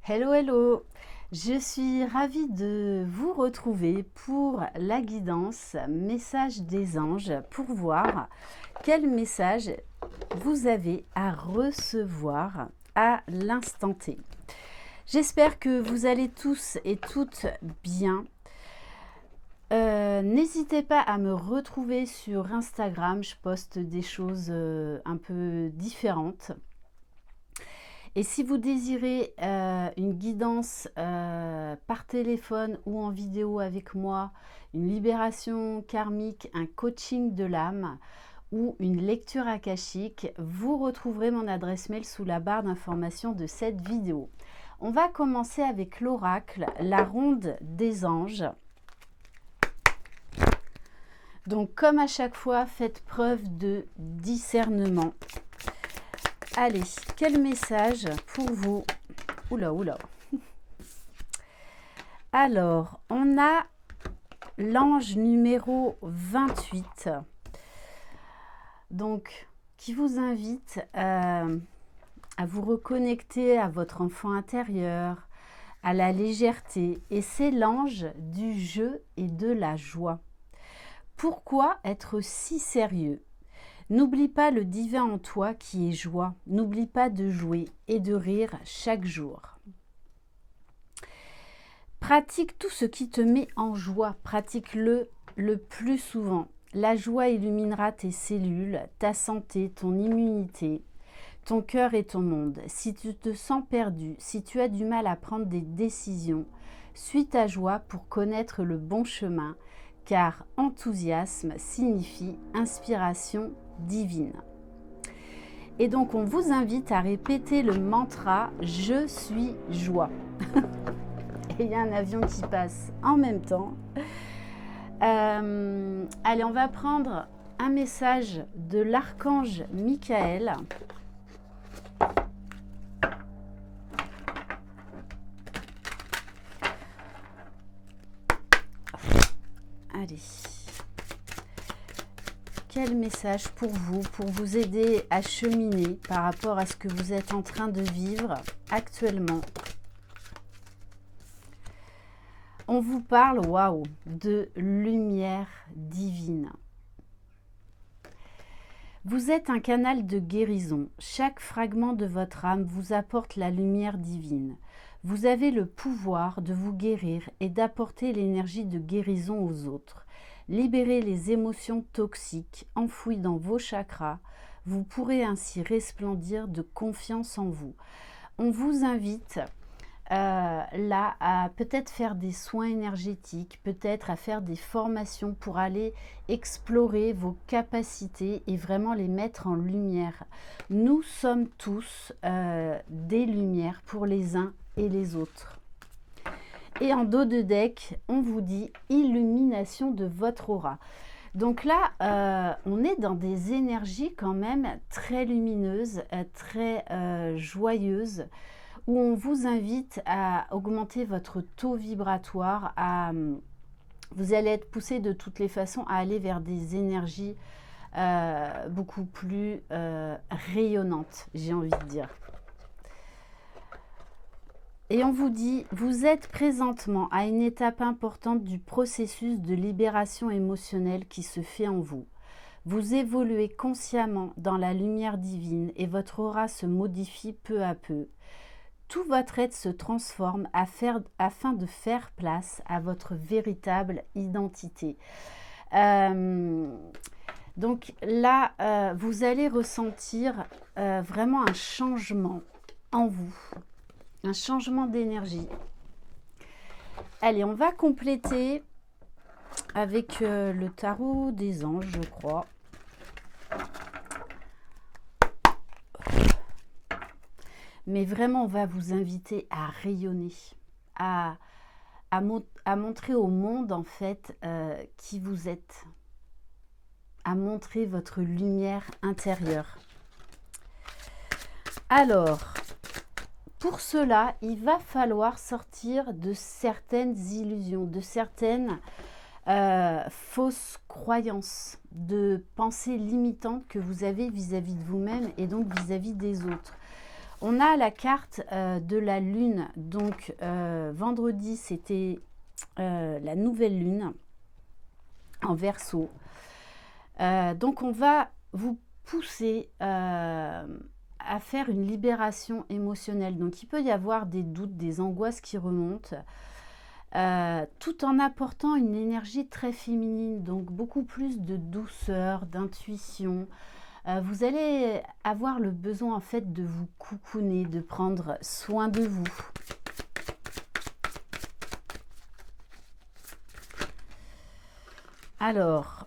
Hello, hello! Je suis ravie de vous retrouver pour la guidance message des anges pour voir quel message vous avez à recevoir à l'instant T. J'espère que vous allez tous et toutes bien. N'hésitez pas à me retrouver sur Instagram, je poste des choses un peu différentes. Et si vous désirez une guidance par téléphone ou en vidéo avec moi, une libération karmique, un coaching de l'âme ou une lecture akashique, vous retrouverez mon adresse mail sous la barre d'information de cette vidéo. On va commencer avec l'oracle, la ronde des anges. Donc comme à chaque fois, faites preuve de discernement. Allez, quel message pour vous? Oula, oula. Alors, on a l'ange numéro 28. Donc, qui vous invite à vous reconnecter à votre enfant intérieur, à la légèreté. Et c'est l'ange du jeu et de la joie. Pourquoi être si sérieux? N'oublie pas le divin en toi qui est joie. N'oublie pas de jouer et de rire chaque jour. Pratique tout ce qui te met en joie. Pratique-le le plus souvent. La joie illuminera tes cellules, ta santé, ton immunité, ton cœur et ton monde. Si tu te sens perdu, si tu as du mal à prendre des décisions, suis ta joie pour connaître le bon chemin, car enthousiasme signifie inspiration divine. Et donc on vous invite à répéter le mantra « Je suis joie ». Et il y a un avion qui passe en même temps. Allez, on va prendre un message de l'archange Michael. Allez. Quel message pour vous aider à cheminer par rapport à ce que vous êtes en train de vivre actuellement. On vous parle, waouh, de lumière divine. Vous êtes un canal de guérison. Chaque fragment de votre âme vous apporte la lumière divine. Vous avez le pouvoir de vous guérir et d'apporter l'énergie de guérison aux autres. Libérez les émotions toxiques enfouies dans vos chakras. Vous pourrez ainsi resplendir de confiance en vous. On vous invite là à peut-être faire des soins énergétiques, peut-être à faire des formations pour aller explorer vos capacités et vraiment les mettre en lumière. Nous sommes tous des lumières pour les uns et les autres. Et en dos de deck, on vous dit illumination de votre aura. Donc là, on est dans des énergies quand même très lumineuses, très joyeuses, où on vous invite à augmenter votre taux vibratoire. Vous allez être poussé de toutes les façons à aller vers des énergies beaucoup plus rayonnantes, j'ai envie de dire. Et on vous dit, vous êtes présentement à une étape importante du processus de libération émotionnelle qui se fait en vous. Vous évoluez consciemment dans la lumière divine et votre aura se modifie peu à peu. Tout votre être se transforme afin de faire place à votre véritable identité. Donc là, vous allez ressentir vraiment un changement en vous. Un changement d'énergie. Allez, on va compléter avec le tarot des anges, je crois. Mais vraiment, on va vous inviter à rayonner, à montrer au monde, en fait, qui vous êtes, à montrer votre lumière intérieure. Alors, pour cela, il va falloir sortir de certaines illusions, de certaines fausses croyances, de pensées limitantes que vous avez vis-à-vis de vous-même et donc vis-à-vis des autres. On a la carte de la lune. Donc, vendredi, c'était la nouvelle lune en Verseau. Donc, on va vous pousser à faire une libération émotionnelle. Donc, il peut y avoir des doutes, des angoisses qui remontent, tout en apportant une énergie très féminine, donc beaucoup plus de douceur, d'intuition. Vous allez avoir le besoin en fait de vous coucouner, de prendre soin de vous. Alors,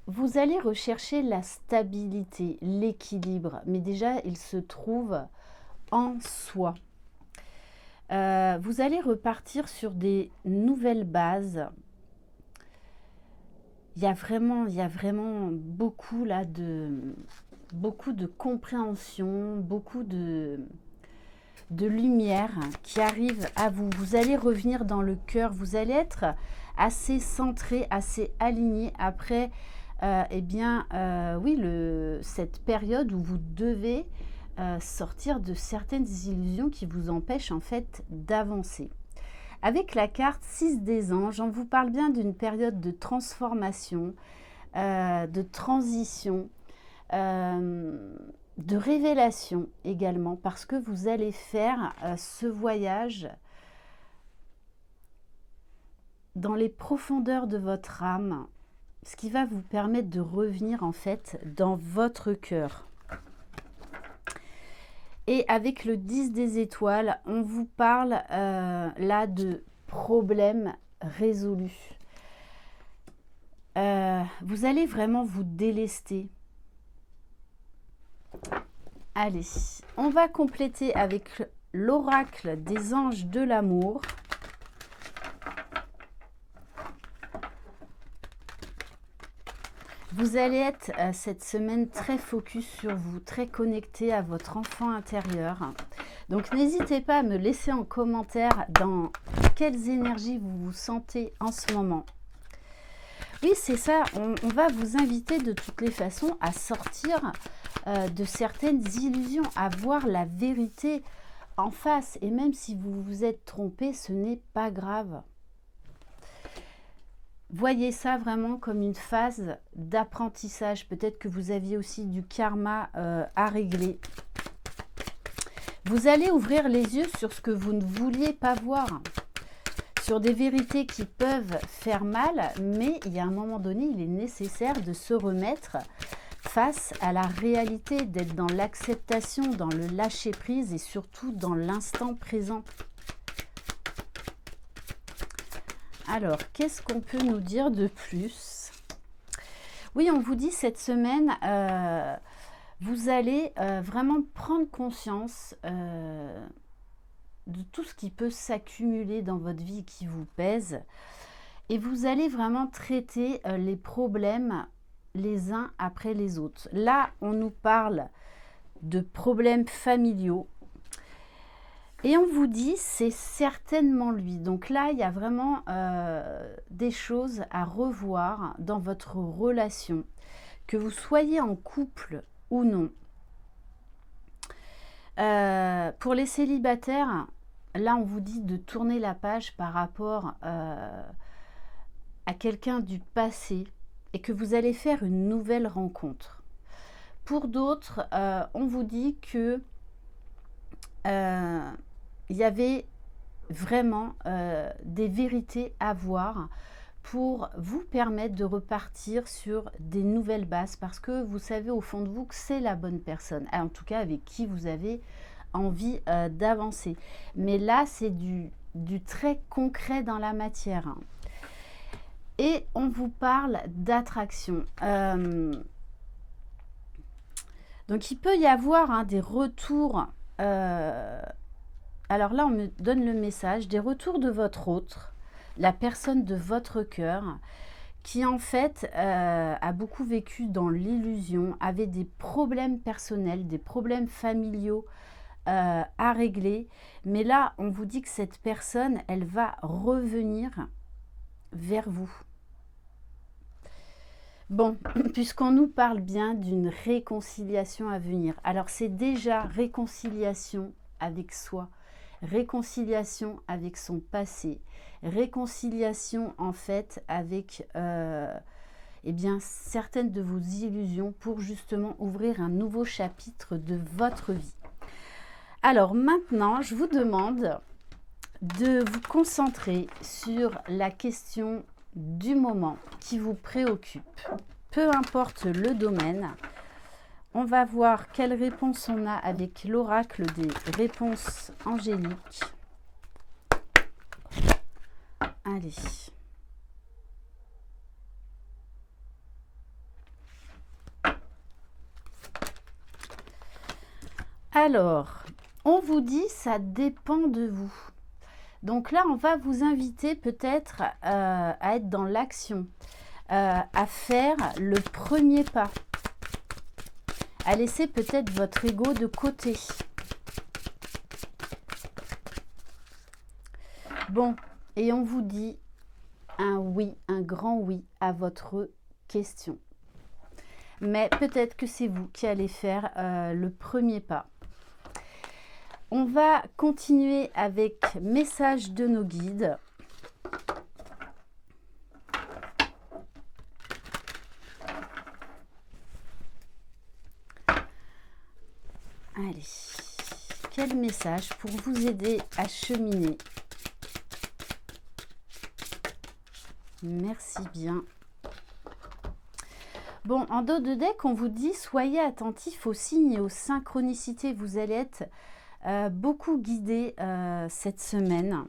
vous allez rechercher la stabilité, l'équilibre, mais déjà, il se trouve en soi. Vous allez repartir sur des nouvelles bases. Il y a vraiment beaucoup là beaucoup de compréhension, beaucoup de lumière qui arrive à vous. Vous allez revenir dans le cœur, vous allez être assez centré, assez aligné après oui, cette période où vous devez sortir de certaines illusions qui vous empêchent en fait d'avancer. Avec la carte 6 des anges, on vous parle bien d'une période de transformation, de transition, de révélation également, parce que vous allez faire ce voyage dans les profondeurs de votre âme, ce qui va vous permettre de revenir en fait dans votre cœur. Et avec le 10 des étoiles, on vous parle là de problèmes résolus. Vous allez vraiment vous délester. Allez, on va compléter avec l'oracle des anges de l'amour. Vous allez être cette semaine très focus sur vous, très connecté à votre enfant intérieur. Donc n'hésitez pas à me laisser en commentaire dans quelles énergies vous vous sentez en ce moment. Oui, c'est ça, on va vous inviter de toutes les façons à sortir de certaines illusions, à voir la vérité en face. Et même si vous vous êtes trompé, ce n'est pas grave. Voyez ça vraiment comme une phase d'apprentissage. Peut-être que vous aviez aussi du karma à régler. Vous allez ouvrir les yeux sur ce que vous ne vouliez pas voir, sur des vérités qui peuvent faire mal, mais il y a un moment donné, il est nécessaire de se remettre face à la réalité, d'être dans l'acceptation, dans le lâcher-prise et surtout dans l'instant présent. Alors, qu'est-ce qu'on peut nous dire de plus? Oui, on vous dit cette semaine, vous allez vraiment prendre conscience de tout ce qui peut s'accumuler dans votre vie qui vous pèse. Et vous allez vraiment traiter les problèmes les uns après les autres. Là, on nous parle de problèmes familiaux. Et on vous dit, c'est certainement lui. Donc là, il y a vraiment des choses à revoir dans votre relation, que vous soyez en couple ou non. Pour les célibataires, là, on vous dit de tourner la page par rapport à quelqu'un du passé et que vous allez faire une nouvelle rencontre. Pour d'autres, on vous dit que il y avait vraiment des vérités à voir pour vous permettre de repartir sur des nouvelles bases, parce que vous savez au fond de vous que c'est la bonne personne, en tout cas avec qui vous avez envie d'avancer. Mais là, c'est du très concret dans la matière. Et on vous parle d'attraction. Donc, il peut y avoir des retours. Alors là, on me donne le message des retours de votre autre, la personne de votre cœur, qui en fait a beaucoup vécu dans l'illusion, avait des problèmes personnels, des problèmes familiaux à régler. Mais là, on vous dit que cette personne, elle va revenir vers vous. Bon, puisqu'on nous parle bien d'une réconciliation à venir, alors c'est déjà réconciliation avec soi, réconciliation avec son passé, réconciliation en fait avec eh bien, certaines de vos illusions pour justement ouvrir un nouveau chapitre de votre vie. Alors maintenant, je vous demande de vous concentrer sur la question du moment qui vous préoccupe. Peu importe le domaine, on va voir quelle réponse on a avec l'oracle des réponses angéliques. Allez. Alors, on vous dit ça dépend de vous. Donc là, on va vous inviter peut-être à être dans l'action, à faire le premier pas, à laisser peut-être votre ego de côté. Bon, et on vous dit un oui, un grand oui à votre question. Mais peut-être que c'est vous qui allez faire le premier pas. On va continuer avec message de nos guides. Allez, quel message pour vous aider à cheminer? Merci bien. Bon, en dos de deck, on vous dit soyez attentifs aux signes et aux synchronicités. Vous allez être beaucoup guidé cette semaine.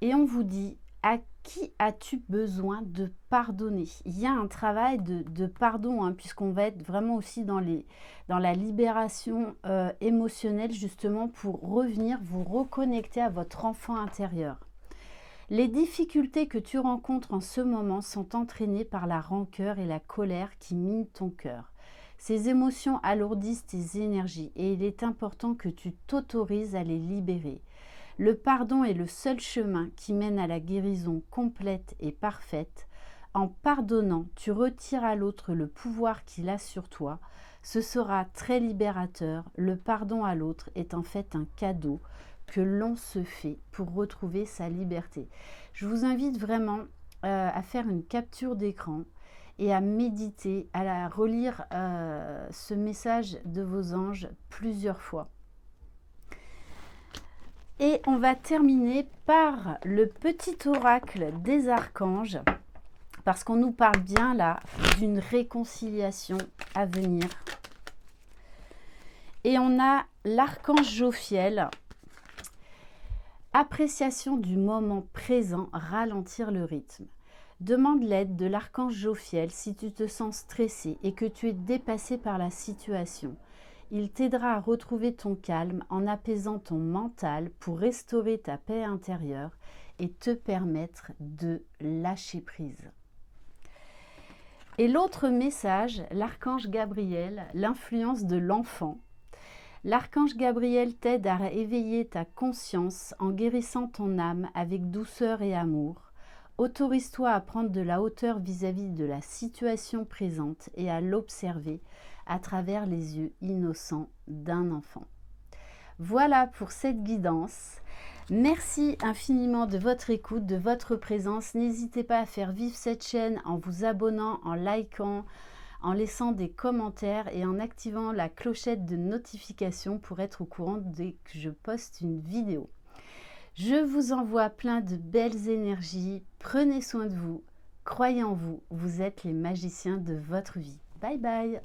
Et on vous dit à qui as-tu besoin de pardonner? Il y a un travail de pardon, hein, puisqu'on va être vraiment aussi dans la libération émotionnelle, justement pour revenir vous reconnecter à votre enfant intérieur. Les difficultés que tu rencontres en ce moment sont entraînées par la rancœur et la colère qui minent ton cœur. Ces émotions alourdissent tes énergies et il est important que tu t'autorises à les libérer. Le pardon est le seul chemin qui mène à la guérison complète et parfaite. En pardonnant, tu retires à l'autre le pouvoir qu'il a sur toi. Ce sera très libérateur. Le pardon à l'autre est en fait un cadeau que l'on se fait pour retrouver sa liberté. Je vous invite vraiment à faire une capture d'écran et à méditer, à relire ce message de vos anges plusieurs fois. Et on va terminer par le petit oracle des archanges, parce qu'on nous parle bien là d'une réconciliation à venir. Et on a l'archange Jophiel. Appréciation du moment présent, ralentir le rythme. Demande l'aide de l'archange Jophiel si tu te sens stressé et que tu es dépassé par la situation. Il t'aidera à retrouver ton calme en apaisant ton mental pour restaurer ta paix intérieure et te permettre de lâcher prise. Et l'autre message, l'archange Gabriel, l'influence de l'enfant. L'archange Gabriel t'aide à éveiller ta conscience en guérissant ton âme avec douceur et amour. Autorise-toi à prendre de la hauteur vis-à-vis de la situation présente et à l'observer à travers les yeux innocents d'un enfant. Voilà pour cette guidance. Merci infiniment de votre écoute, de votre présence. N'hésitez pas à faire vivre cette chaîne en vous abonnant, en likant, en laissant des commentaires et en activant la clochette de notification pour être au courant dès que je poste une vidéo. Je vous envoie plein de belles énergies. Prenez soin de vous. Croyez en vous. Vous êtes les magiciens de votre vie. Bye bye.